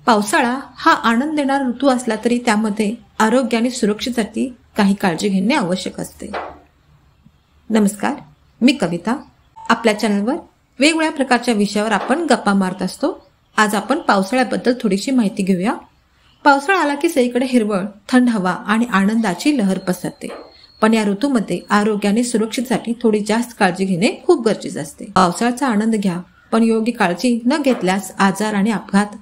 पावसाळा हा आनंद देणारा ऋतू असला तरी त्यामध्ये आरोग्य आणि सुरक्षेसाठी काही काळजी घेणे आवश्यक असते। नमस्कार, मी कविता। आपल्या चॅनलवर वेगवेगळ्या प्रकारच्या विषयावर आपण गप्पा मारत असतो। आज आपण पावसाळ्याबद्दल थोडीशी माहिती घेऊया। पावसाळा आला की सगळीकडे हिरवळ, थंड हवा आणि आनंदाची लहर पसरते। पण या ऋतूमध्ये आरोग्य आणि सुरक्षेसाठी थोडी जास्त काळजी घेणे खूप गरजेचे असते। पावसाळ्याचा आनंद घ्या, पण योग्य काळजी न घेतल्यास आजार आणि अपघात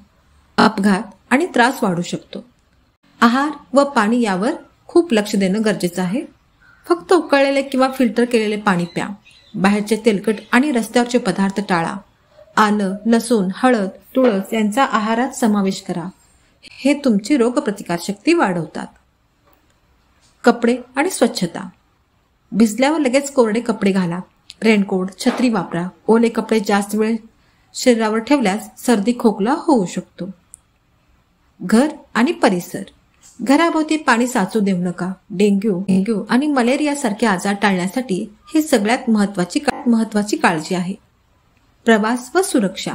आणि त्रास वाढू शकतो। आहार व पाणी यावर खूप लक्ष देणं गरजेचं आहे। फक्त उकळलेले किंवा फिल्टर केलेले पाणी प्या। बाहेरचे तेलकट आणि रस्त्यावरचे पदार्थ टाळा। आलं, लसूण, हळद, तुळस यांचा आहारात समावेश करा। हे तुमची रोगप्रतिकारशक्ती वाढवतात। कपडे आणि स्वच्छता। भिजल्यावर लगेच कोरडे कपडे घाला। रेनकोट, छत्री वापरा। ओले कपडे जास्त वेळ शरीरावर ठेवल्यास सर्दी खोकला होऊ शकतो। घर आणि परिसर। घराभोवती पाणी साचू देऊ नका। डेंग्यू आणि मलेरिया सारखे आजार टाळण्यासाठी ही सगळ्यात महत्वाची काळजी आहे। प्रवास व सुरक्षा।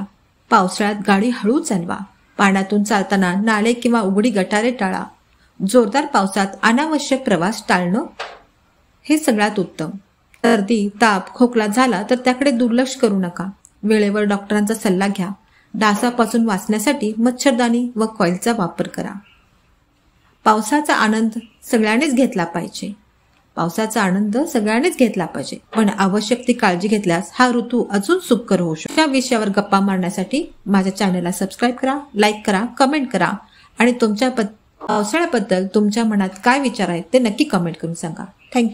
पावसाळ्यात गाडी हळू चालवा। पाण्यातून चालताना नाले किंवा उघडी गटारे टाळा। जोरदार पावसात अनावश्यक प्रवास टाळणं हे सगळ्यात उत्तम। सर्दी, ताप, खोकला झाला तर त्याकडे दुर्लक्ष करू नका। वेळेवर डॉक्टरांचा सल्ला घ्या। डासापासून वाचण्यासाठी मच्छरदाणी व कॉईलचा वापर करा। पावसाचा आनंद सगळ्यांनीच घेतला पाहिजे, पण आवश्यक ती काळजी घेतल्यास हा ऋतू अजून सुखकर होऊ शकतो। या विषयावर गप्पा मारण्यासाठी माझ्या चॅनलला सबस्क्राईब करा, लाईक करा, कमेंट करा आणि तुमच्या पावसाळ्याबद्दल तुमच्या मनात काय विचार आहेत ते नक्की कमेंट करून सांगा। थँक्यू।